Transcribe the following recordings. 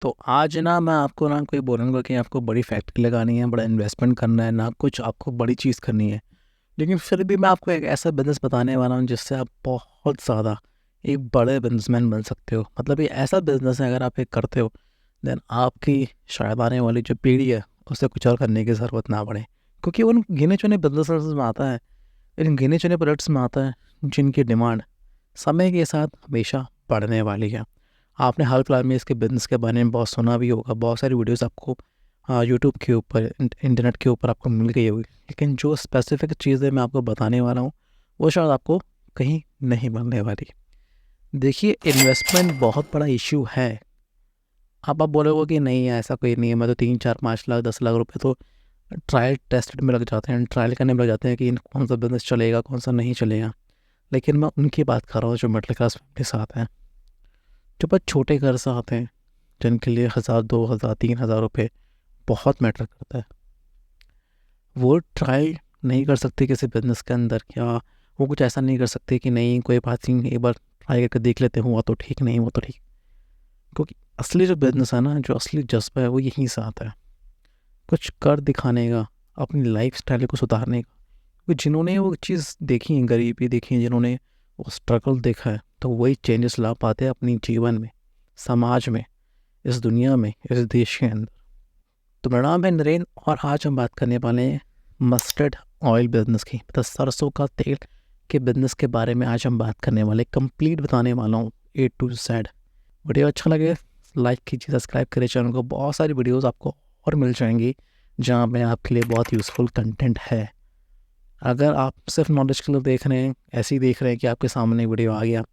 तो आज ना मैं आपको ना कोई बोलूँगा कि आपको बड़ी फैक्ट्री लगानी है, बड़ा इन्वेस्टमेंट करना है, ना कुछ आपको बड़ी चीज़ करनी है। लेकिन फिर भी मैं आपको एक ऐसा बिज़नेस बताने वाला हूँ जिससे आप बहुत ज़्यादा एक बड़े बिज़नेसमैन बन सकते हो। मतलब ये ऐसा बिज़नेस है, अगर आप ये करते हो देन आपकी शायद आने वाली जो पीढ़ी है उसे कुछ और करने की ज़रूरत ना पड़े। क्योंकि उन गिने-चुने बिज़नेसेस में आता है, इन गिने-चुने प्रोडक्ट्स में आता है जिनकी डिमांड समय के साथ हमेशा बढ़ने वाली है। आपने हाल फिलहाल में इसके बिज़नेस के बारे में बहुत सुना भी होगा, बहुत सारी वीडियोज़ आपको यूट्यूब के ऊपर, इंटरनेट के ऊपर आपको मिल गई होगी। लेकिन जो स्पेसिफ़िक चीज़ें मैं आपको बताने वाला हूँ, वो शायद आपको कहीं नहीं मिलने वाली। देखिए, इन्वेस्टमेंट बहुत बड़ा इश्यू है। अब आप बोलोगे कि नहीं ऐसा कोई नहीं है, मैं तो 3, 4, 5 लाख, 10 लाख रुपए तो ट्रायल टेस्टेड में लग जाते हैं, ट्रायल करने में लग जाते हैं कि कौन सा बिज़नेस चलेगा, कौन सा नहीं चलेगा। लेकिन मैं उनकी बात कर रहा हूँ जो मिडिल क्लास फैमिली से आते हैं, जो बहुत छोटे घर से आते हैं, जिनके लिए 1000, 2000, 3000 रुपये बहुत मैटर करता है। वो ट्राई नहीं कर सकते किसी बिज़नेस के अंदर, या वो कुछ ऐसा नहीं कर सकते कि नहीं कोई बात नहीं, एक बार ट्राई करके देख लेते, हुआ तो ठीक, नहीं हुआ तो ठीक। क्योंकि असली जो बिज़नेस है ना, जो असली जज़्बा है वो यहीं से आता है, कुछ कर दिखाने का, अपनी लाइफ़स्टाइल को सुधारने का। क्योंकि जिन्होंने वो चीज़ देखी है, गरीबी देखी है, जिन्होंने वो स्ट्रगल देखा है, तो वही चेंजेस ला पाते हैं अपनी जीवन में, समाज में, इस दुनिया में, इस देश के अंदर। तो मेरा नाम है नरेन और आज हम बात करने वाले हैं मस्टर्ड ऑयल बिज़नेस की, मतलब सरसों का तेल के बिज़नेस के बारे में आज हम बात करने वाले, कंप्लीट बताने वाला हूँ ए टू जेड। वीडियो अच्छा लगे लाइक कीजिए, सब्सक्राइब करिए चैनल को। बहुत सारी वीडियोस आपको और मिल जाएंगी जहाँ पे आपके लिए बहुत यूज़फुल कंटेंट है। अगर आप सिर्फ नॉलेज के लिए देख रहे हैं, ऐसे ही देख रहे हैं कि आपके सामने वीडियो आ गया,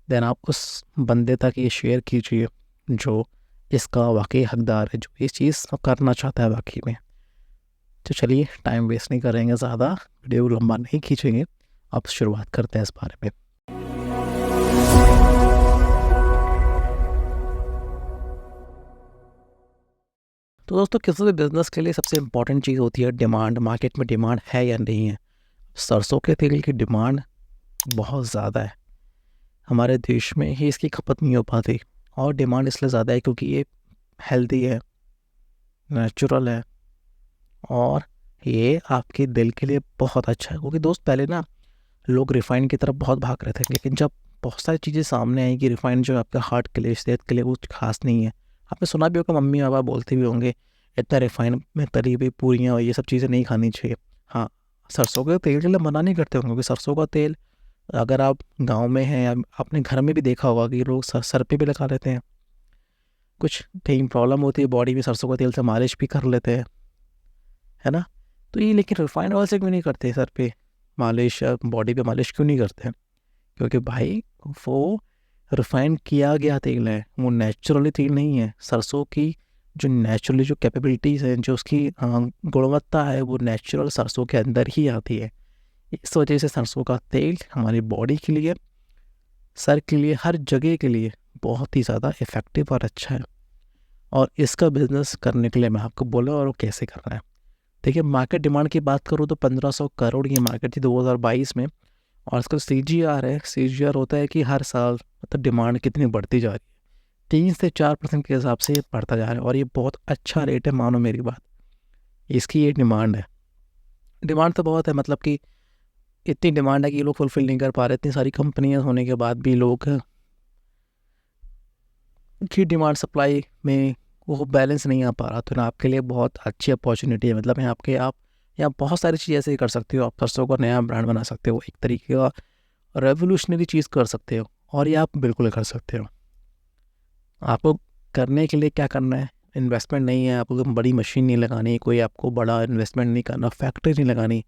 देन आप उस बंदे तक ये शेयर कीजिए जो इसका वाकई हकदार है, जो इस चीज़ करना चाहता है वाकई में। तो चलिए टाइम वेस्ट नहीं करेंगे, ज़्यादा वीडियो लंबा नहीं खींचेंगे, अब शुरुआत करते हैं इस बारे में। तो दोस्तों, किसी भी बिज़नेस के लिए सबसे इम्पॉर्टेंट चीज़ होती है डिमांड। मार्केट में डिमांड है या नहीं है। सरसों के तेल की डिमांड बहुत ज़्यादा है, हमारे देश में ही इसकी खपत नहीं हो पाती। और डिमांड इसलिए ज़्यादा है क्योंकि ये हेल्दी है, नेचुरल है, और ये आपके दिल के लिए बहुत अच्छा है। क्योंकि दोस्त, पहले ना लोग रिफाइंड की तरफ बहुत भाग रहे थे, लेकिन जब बहुत सारी चीज़ें सामने आई कि रिफाइंड जो आपका हार्ट के लिए, सेहत के लिए कुछ खास नहीं है। आपने सुना भी होगा, मम्मी पापा बोलते भी होंगे इतना रिफाइंड में तली हुई पूरियाँ और ये सब चीज़ें नहीं खानी चाहिए। हाँ, सरसों के तेल के लिए मना नहीं करते होंगे, क्योंकि सरसों का तेल अगर आप गांव में हैं या अपने घर में भी देखा होगा कि लोग सर पे भी लगा लेते हैं। कुछ कहीं प्रॉब्लम होती है बॉडी में, सरसों का तेल से मालिश भी कर लेते हैं, है ना। तो ये लेकिन रिफाइंड ऑयल से क्यों नहीं करते सर पे मालिश या बॉडी पे मालिश क्यों नहीं करते? क्योंकि भाई वो रिफाइंड किया गया तेल है, वो नेचुरली तेल नहीं है। सरसों की जो नेचुरली जो कैपेबिलिटीज़ हैं, जो उसकी गुणवत्ता है, वो नेचुरल सरसों के अंदर ही आती है। इस वजह से सरसों का तेल हमारी बॉडी के लिए, सर के लिए, हर जगह के लिए बहुत ही ज़्यादा इफ़ेक्टिव और अच्छा है। और इसका बिज़नेस करने के लिए मैं आपको बोला, और वो कैसे करना है। देखिए, मार्केट डिमांड की बात करूँ तो 1500 करोड़ की मार्केट थी 2022 में। और आजकल CGR है, CGR होता है कि हर साल मतलब डिमांड कितनी बढ़ती जा रही है, 3 से 4% के हिसाब से ये बढ़ता जा रहा है। और ये बहुत अच्छा रेट है, मानो मेरी बात। इसकी ये डिमांड है, डिमांड तो बहुत है, मतलब कि इतनी डिमांड है कि लोग फुलफिल नहीं कर पा रहे। इतनी सारी कंपनियां होने के बाद भी लोग की डिमांड सप्लाई में वो बैलेंस नहीं आ पा रहा। तो ना आपके लिए बहुत अच्छी अपॉर्चुनिटी है। मतलब आप यहाँ बहुत सारी चीज़ ऐसे ही कर सकते हो। आप सरसों का नया ब्रांड बना सकते हो, एक तरीके का रेवोल्यूशनरी चीज़ कर सकते हो, और ये आप बिल्कुल कर सकते हो। आपको करने के लिए क्या करना है, इन्वेस्टमेंट नहीं है, आपको कोई बड़ी मशीन नहीं लगानी, कोई आपको बड़ा इन्वेस्टमेंट नहीं करना, फैक्ट्री नहीं लगानी।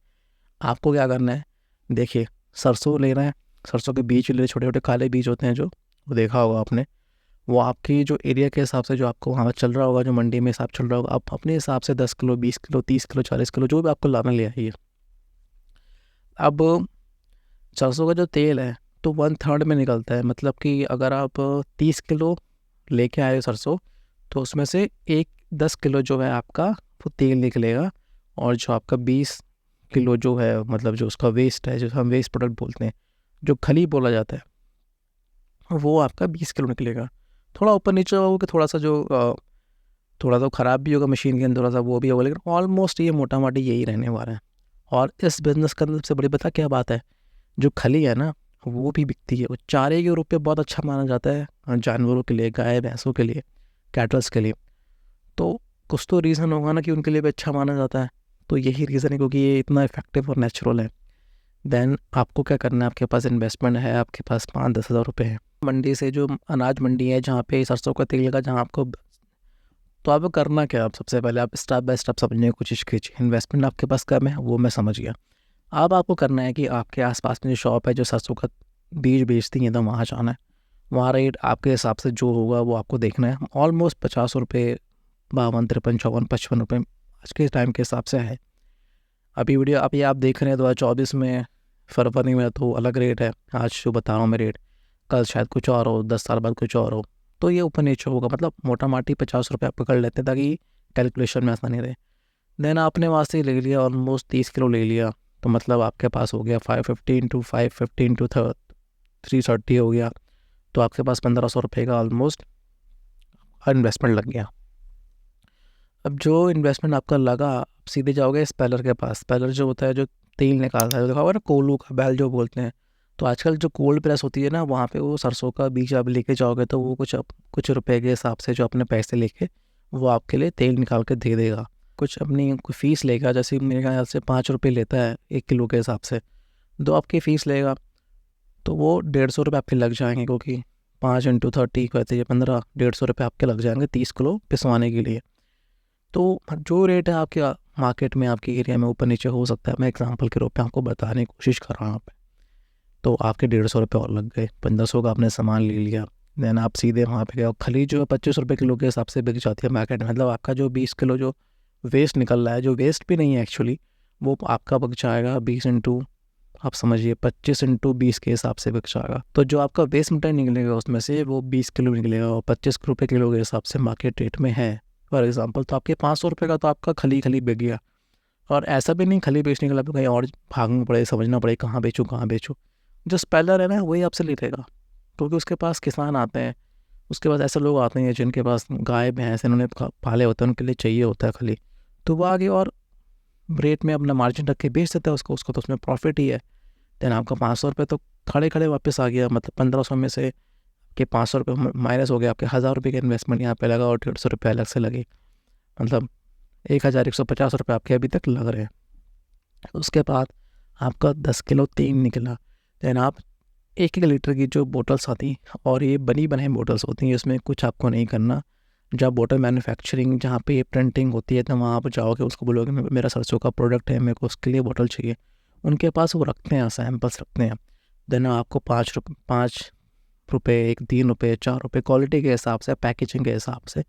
आपको क्या करना है, देखिए, सरसों लेना है। सरसों के बीज ले, छोटे छोटे काले बीज होते हैं जो, वो देखा होगा आपने। वो आपकी जो एरिया के हिसाब से, जो आपको वहाँ चल रहा होगा, जो मंडी में हिसाब चल रहा होगा, आप अपने हिसाब से 10 किलो, 20 किलो, 30 किलो, 40 किलो, जो भी आपको लाना ले आइए। अब सरसों का जो तेल है तो 1/3 में निकलता है। मतलब कि अगर आप 30 किलो लेके आए हो सरसों, तो उसमें से 10 किलो जो है आपका वो तेल निकलेगा। और जो आपका 20 किलो जो है, मतलब जो उसका वेस्ट है, जो हम वेस्ट प्रोडक्ट बोलते हैं, जो खली बोला जाता है, वो आपका 20 किलो निकलेगा। थोड़ा ऊपर नीचे होगा कि थोड़ा सा जो थोड़ा सा ख़राब भी होगा मशीन के अंदर, थोड़ा सा वो भी होगा, लेकिन ऑलमोस्ट ये मोटा मोटी यही रहने वाला है। और इस बिज़नेस का सबसे बड़ी पता क्या बात है, जो खली है ना वो भी बिकती है। वो चारे के रूप में बहुत अच्छा माना जाता है जानवरों के लिए, गाय भैंसों के लिए, कैटल्स के लिए। तो कुछ तो रीज़न होगा ना कि उनके लिए भी अच्छा माना जाता है। तो यही रीज़न है, क्योंकि ये इतना इफेक्टिव और नेचुरल है। देन आपको क्या करना है, आपके पास इन्वेस्टमेंट है, आपके पास 5-10 हज़ार रुपये है। मंडी से जो अनाज मंडी है जहाँ पे सरसों का तेल का, जहाँ आपको, तो आपको करना क्या है, आप सबसे पहले आप स्टेप बाय स्टेप समझने की कोशिश कीजिए। इन्वेस्टमेंट आपके पास कम है वो मैं समझ गया। अब आपको करना है कि आपके आसपास में जो शॉप है जो सरसों का बीज बेचती है, तो वहाँ जाना है। वहाँ रेट आपके हिसाब से जो होगा वो आपको देखना है। ऑलमोस्ट 50 रुपये, 52, 53, 54, 55 रुपये आज के टाइम के हिसाब से है। अभी वीडियो अभी आप देख रहे हैं 2024 में, फरवरी में, तो अलग रेट है। आज जो बता रहा हूँ मैं रेट, कल शायद कुछ और हो, 10 साल बाद कुछ और हो। तो ये ऊपर नीचे होगा, मतलब मोटा माटी 50 रुपये आप पकड़ लेते हैं ताकि कैलकुलेशन में आसानी रहे। देन आपने वहाँ से ले लिया, ऑलमोस्ट 30 किलो ले लिया, तो मतलब आपके पास हो गया 550 इंटू 550 इंटू 330 हो गया। तो आपके पास 1500 रुपये का ऑलमोस्ट इन्वेस्टमेंट लग गया। अब जो इन्वेस्टमेंट आपका लगा, आप सीधे जाओगे स्पेलर के पास। स्पेलर जो होता है जो तेल निकालता है, देखा होगा ना कोल्हू का बैल जो बोलते हैं। तो आजकल जो कोल्ड प्रेस होती है ना, वहाँ पे वो सरसों का बीज आप लेके जाओगे तो वो कुछ रुपए के हिसाब से जो अपने पैसे लेके वो आपके लिए तेल निकाल के दे देगा। कुछ अपनी कोई फ़ीस लेगा, जैसे मेरे ख्याल से 5 रुपये लेता है 1 किलो के हिसाब से, तो आपकी फ़ीस लेगा। तो वो 150 रुपये आपके लग जाएंगे, क्योंकि 5 इंटू 30 कहते हैं 15, 150 रुपये आपके लग जाएंगे 30 किलो पिसवाने के लिए। तो जो रेट है आपके मार्केट में, आपके एरिया में ऊपर नीचे हो सकता है। मैं एग्जांपल के रूप में आपको बताने की कोशिश कर रहा हूँ। आप तो आपके 150 रुपये और लग गए, 1500 का आपने सामान ले लिया। देन आप सीधे वहाँ पे गए, खली जो है 25 रुपये किलो के हिसाब से बिक जाती है मार्केट में। मतलब आपका जो 20 किलो जो वेस्ट निकल रहा है, जो वेस्ट भी नहीं है एक्चुअली, वो आपका बिक जाएगा 20 इंटू, आप समझिए 25 इंटू 20 के हिसाब से बिक जाएगा। तो जो आपका वेस्ट मटेरियल निकलेगा उसमें से वो 20 किलो निकलेगा, और 25 रुपये किलो के हिसाब से मार्केट रेट में है फॉर एग्जाम्पल। तो आपके 500 रुपये का तो आपका खली खली बिक गया। और ऐसा भी नहीं खली बेचने के लिए आपको कहीं और भागना पड़े, समझना पड़े कहाँ बेचूँ कहाँ बेचूँ। जो स्पेलर है ना वही आपसे ले लेगा, क्योंकि उसके पास किसान आते हैं, उसके पास ऐसे लोग आते हैं जिनके पास गाय भैंस इन्होंने पाले होते हैं, उनके लिए चाहिए होता है खली। तो वो आगे और रेट में अपना मार्जिन रख के बेच देता है उसको उसको तो उसमें प्रॉफिट ही है। देन आपका 500 रुपये तो खड़े खड़े वापस आ गया। मतलब 1500 में से के 500 रुपये माइनस हो गया, आपके 1000 रुपये का इन्वेस्टमेंट यहाँ पे लगा और 150 रुपये अलग से लगे। मतलब 1150 रुपये आपके अभी तक लग रहे हैं। उसके बाद आपका 10 किलो तेल निकला। देन आप 1-1 लीटर की जो बोटल्स आती हैं, और ये बनी बनाई बोटल्स होती हैं, इसमें कुछ आपको नहीं करना। जब बोतल मैन्युफैक्चरिंग जहाँ पे ये प्रिंटिंग होती है, तो वहाँ आप जाओगे, उसको बोलोगे मेरा सरसों का प्रोडक्ट है, मेरे को उसके लिए बोतल चाहिए। उनके पास वो रखते हैं, सैम्पल्स रखते हैं। देन आपको 5 रुपये 3 रुपये 4 रुपये क्वालिटी के हिसाब से, पैकेजिंग के हिसाब से,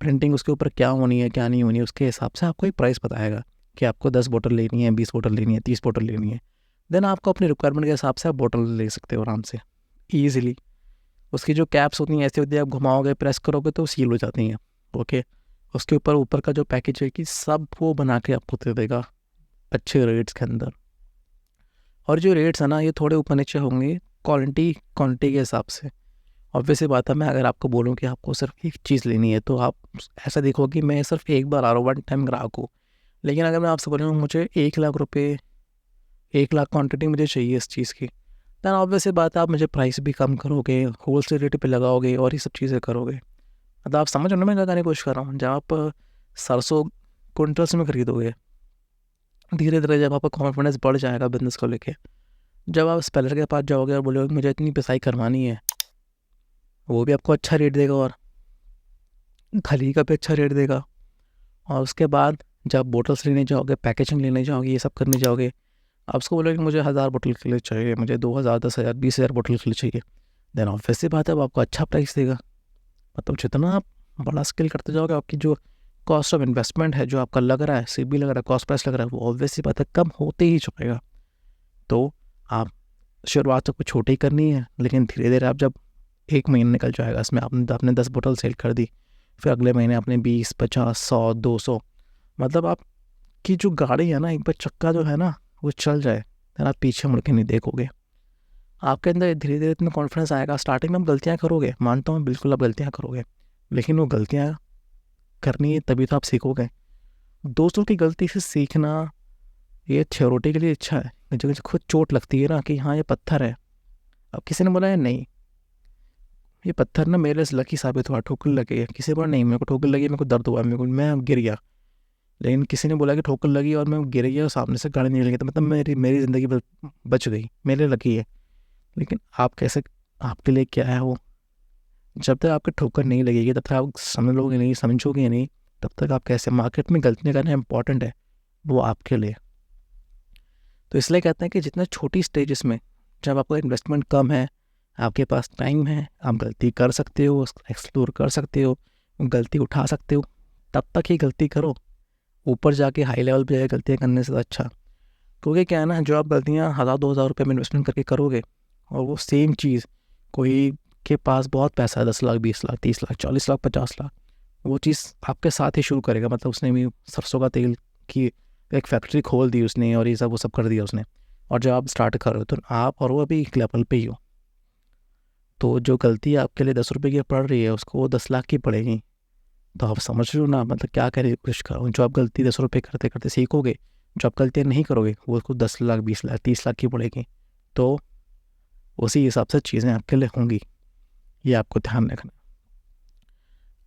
प्रिंटिंग उसके ऊपर क्या होनी है क्या नहीं होनी है, उसके हिसाब से आपको एक प्राइस बताएगा कि आपको 10 बोतल लेनी है, 20 बोतल लेनी है, 30 बोतल लेनी है। देन आपको अपनी रिक्वायरमेंट के हिसाब से आप बोतल ले सकते हो आराम से, ईजिली। उसकी जो कैप्स होती हैं ऐसी होती है, आप घुमाओगे प्रेस करोगे तो सील हो जाती हैं। ओके, उसके ऊपर ऊपर का जो पैकेज है कि सब वो बना के आपको दे देगा अच्छे रेट्स के अंदर। और जो रेट्स है ना ये थोड़े ऊपर नीचे होंगे क्वालिटी क्वान्टिटी के हिसाब से। ऑब्वियसली बात है, मैं अगर आपको बोलूँ कि आपको सिर्फ एक चीज़ लेनी है तो आप ऐसा देखो कि मैं सिर्फ एक बार आ रहा हूँ, वन टाइम ग्राहक हूँ। लेकिन अगर मैं आपसे बोलूँ मुझे 1 लाख रुपये, 1 लाख क्वांटिटी मुझे चाहिए इस चीज़ की, दैन ऑब्वियसली बात है आप मुझे प्राइस भी कम करोगे, होल सेल रेट पे लगाओगे और ये सब चीज़ें करोगे। मतलब आप समझ रहे हो ना मैं क्या कहने की कोशिश कर रहा हूँ। जब आप सरसों क्विंटल्स में खरीदोगे, धीरे धीरे जब आपका कॉन्फिडेंस बढ़ जाएगा बिजनेस को लेके, जब आप स्पेलर के पास जाओगे और बोलोगे मुझे इतनी पिसाई करवानी है, वो भी आपको अच्छा रेट देगा और खली का भी अच्छा रेट देगा। और उसके बाद जब बोटल्स लेने जाओगे, पैकेजिंग लेने जाओगे, ये सब करने जाओगे, आप उसको बोलोगे मुझे 1000 बोतल के लिए चाहिए, मुझे 2000, 10,000, 20,000 बोतल के लिए चाहिए। देन ऑब्वियसली बात है वो आपको अच्छा प्राइस देगा। मतलब जितना आप बड़ा स्केल करते जाओगे, आपकी जो कॉस्ट ऑफ इन्वेस्टमेंट है, जो आपका लग रहा है सीबी लग रहा है, कॉस्ट प्राइस लग रहा है, वो ऑब्वियसली बात है कम होते ही जाएगा। तो आप शुरुआत तो कुछ छोटी करनी है, लेकिन धीरे धीरे आप जब 1 महीना निकल जाएगा, इसमें आपने 10 बोतल सेल कर दी, फिर अगले महीने आपने 20, 50, 100, 200, मतलब आपकी जो गाड़ी है ना, एक बार चक्का जो है ना वो चल जाए, फिर आप पीछे मुड़ के नहीं देखोगे। आपके अंदर धीरे धीरे इतना कॉन्फिडेंस आएगा। स्टार्टिंग में आप गलतियाँ करोगे, मानता हूँ बिल्कुल आप गलतियाँ करोगे, लेकिन वो गलतियाँ करनी है तभी तो आप सीखोगे। दोस्तों की गलती से सीखना ये थ्योरेटिकली अच्छा है, लेकिन जब खुद चोट लगती है ना कि हाँ ये पत्थर है, अब किसी ने बोला है नहीं ये पत्थर ना मेरे से लकी साबित हुआ, ठोकर लगी है, किसी ने बोला नहीं मेरे को ठोकर लगी, मेरे को दर्द हुआ, मेरे को मैं गिर गया, लेकिन किसी ने बोला कि ठोकर लगी और मैं गिर गया और सामने से गाड़ी निकल गई, तो मतलब मेरी मेरी ज़िंदगी बच गई, मेरे लकी है। लेकिन आप कैसे, आपके लिए क्या है वो, जब तक आपके ठोकर नहीं लगेगी तब तक आप समझोगे नहीं, समझोगे नहीं, तब तक आप कैसे, मार्केट में गलतियाँ करना इंपॉर्टेंट है वो आपके लिए। तो इसलिए कहते हैं कि जितना छोटी स्टेजेस में, जब आपका इन्वेस्टमेंट कम है, आपके पास टाइम है, आप गलती कर सकते हो, एक्सप्लोर कर सकते हो, गलती उठा सकते हो, तब तक ही गलती करो। ऊपर जाके हाई लेवल पे जाके गलतियाँ करने से अच्छा, क्योंकि क्या है ना, जो आप गलतियाँ 1000-2000 रुपये में इन्वेस्टमेंट करके करोगे और वो सेम चीज़ कोई के पास बहुत पैसा है, 10 लाख 20 लाख 30 लाख 40 लाख 50 लाख, वो चीज़ आपके साथ ही शुरू करेगा। मतलब उसने भी सरसों का तेल की एक फैक्ट्री खोल दी उसने और ये सब वो सब कर दिया उसने, और जब आप स्टार्ट करो तो आप और वो अभी एक लेवल पे ही हो, तो जो गलती आपके लिए 10 रुपये की पड़ रही है उसको वो 10 लाख की पड़ेगी। तो आप समझ रहे हो ना, मतलब क्या करने की कोशिश करो। जो आप गलती 10 रुपये करते करते सीखोगे, जो आप गलतियाँ नहीं करोगे वो उसको 10 लाख 20 लाख 30 लाख की पड़ेगी। तो उसी हिसाब से चीज़ें आपके लिए होंगी, ये आपको ध्यान रखना।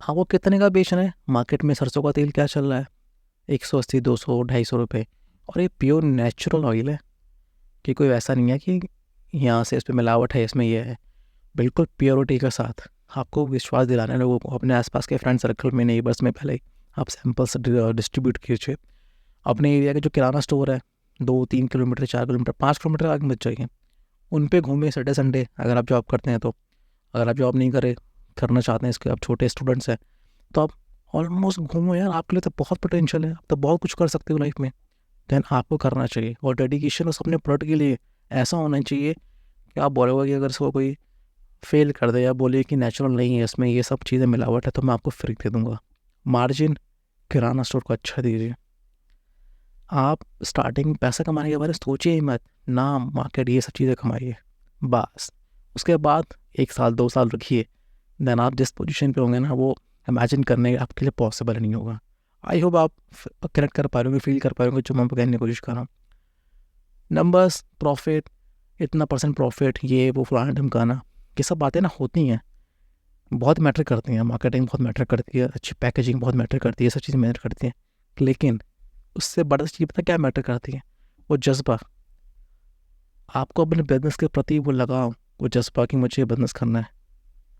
आपको कितने का बेचना है, मार्केट में सरसों का तेल क्या चल रहा है, 180 200 250 रुपये, और ये प्योर नेचुरल ऑयल है, कि कोई वैसा नहीं है कि यहाँ से इस पर मिलावट है, इसमें ये है, बिल्कुल प्योरिटी के साथ। आपको विश्वास दिलाना है लोगों को, अपने आसपास के फ्रेंड सर्कल में, नेबर्स में पहले आप सैंपल्स डिस्ट्रीब्यूट कीजिए। अपने एरिया के जो किराना स्टोर है, 2-3 किलोमीटर 4 किलोमीटर 5 किलोमीटर आगे मत जाइए, उन पे घूमिए सैटरडे संडे, अगर आप जॉब करते हैं तो। अगर आप जॉब नहीं करना चाहते हैं, इसके आप छोटे स्टूडेंट्स हैं, तो आप ऑलमोस्ट घूमो यार, आपके लिए तो बहुत पोटेंशियल है, आप तो बहुत कुछ कर सकते हो लाइफ में। देन आपको करना चाहिए, और डेडिकेशन उस अपने प्रोडक्ट के लिए ऐसा होना चाहिए कि आप बोलोगे कि अगर इसको कोई फेल कर दे या बोले कि नेचुरल नहीं है, इसमें ये सब चीज़ें मिलावट है, तो मैं आपको फ्री दे दूंगा। मार्जिन किराना स्टोर को अच्छा दीजिए। आप स्टार्टिंग पैसा कमाने के बारे में सोचिए ही मत, नाम मार्केट ये सब चीज़ें कमाइए बस। उसके बाद 1 साल 2 साल रखिए, देन आप जिस पोजीशन पे होंगे ना, वो इमेजिन करने आपके लिए पॉसिबल नहीं होगा। आई होप आप कनेक्ट कर पा रहे होंगे, फील कर पा रहे होंगे जो मैं कहने की कोशिश कर रहा हूँ। नंबर्स, प्रॉफिट, इतना परसेंट प्रॉफिट, ये वो फलाना ढमकाना, ये सब बातें ना होती हैं, बहुत मैटर करती हैं, मार्केटिंग बहुत मैटर करती है, अच्छी पैकेजिंग बहुत मैटर करती है, सब चीज़ें मैटर करती हैं, लेकिन उससे बड़ा चीज़ पता क्या मैटर करती है, वो जज्बा। आपको अपने बिजनेस के प्रति वो लगाओ, वो जज्बा कि मुझे बिजनेस करना है,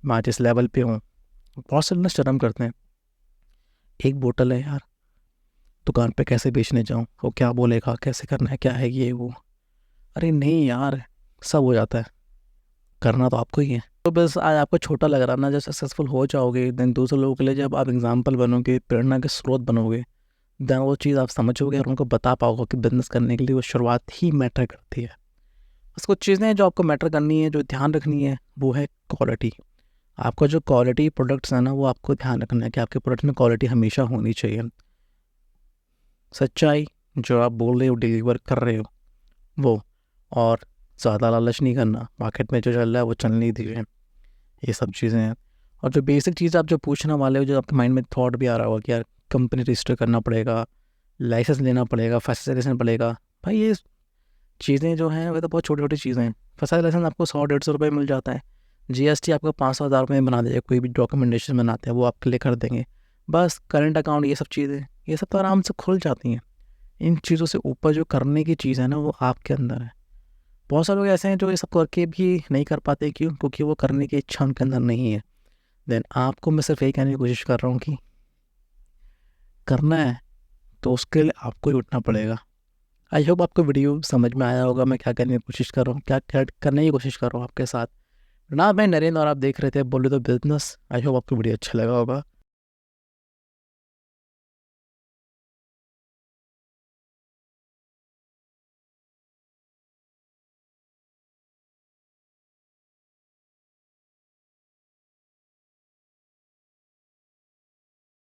मैं जिस लेवल पे हूँ। बहुत से लोग शर्म करते हैं, एक बोतल है यार, दुकान पे कैसे बेचने जाऊँ, वो क्या बोलेगा, कैसे करना है, क्या है ये वो। अरे नहीं यार, सब हो जाता है, करना तो आपको ही है। तो बस आज आपको छोटा लग रहा ना, जब सक्सेसफुल हो जाओगे, देन दूसरे लोगों के लिए जब आप एग्जाम्पल बनोगे, प्रेरणा के स्रोत बनोगे, देन वो चीज़ आप समझोगे और उनको बता पाओगे कि बिजनेस करने के लिए वो शुरुआत ही मैटर करती है। बस कुछ चीज़ें हैं जो आपको मैटर करनी है, जो ध्यान रखनी है, वो है क्वालिटी। आपका जो क्वालिटी प्रोडक्ट्स है ना, वो आपको ध्यान रखना है कि आपके प्रोडक्ट में क्वालिटी हमेशा होनी चाहिए। सच्चाई, जो आप बोल रहे हो डिलीवर कर रहे हो वो, और ज़्यादा लालच नहीं करना, मार्केट में जो चल रहा है वो चलने दीजिए, ये सब चीज़ें हैं। और जो बेसिक चीज़ आप जो पूछने वाले हो, जो आपके माइंड में थॉट भी आ रहा होगा कि यार कंपनी रजिस्टर करना पड़ेगा, लाइसेंस लेना पड़ेगा, फैसिलिटेशन पड़ेगा, भाई ये चीज़ें जो हैं वो तो बहुत छोटी छोटी चीज़ें हैं। फैसिलिटेशन आपको 100-150 रुपये मिल जाता है, जीएसटी आपको 500-1000 रुपये में बना देगा, कोई भी डॉक्यूमेंटेशन बनाते हैं वो आपके लिए कर देंगे, बस करंट अकाउंट, ये सब चीज़ें, ये सब तो आराम से खुल जाती हैं। इन चीज़ों से ऊपर जो करने की चीज़ है ना, वो आपके अंदर है। बहुत सारे लोग ऐसे हैं जो ये सब करके भी नहीं कर पाते, क्यों? क्योंकि वो करने की इच्छा उनके अंदर नहीं है। देन आपको मैं सिर्फ यही कहने की कोशिश कर रहा हूँ कि करना है तो उसके लिए आपको ही उठना पड़ेगा। आई होप आपको वीडियो समझ में आया होगा, मैं क्या करने की कोशिश कर रहा हूँ, क्या क्या करने की कोशिश कर रहा हूँ आपके साथ। ना मैं नरेंद्र और आप देख रहे थे बोले तो बिजनेस। आई होप आपको वीडियो अच्छा लगा होगा।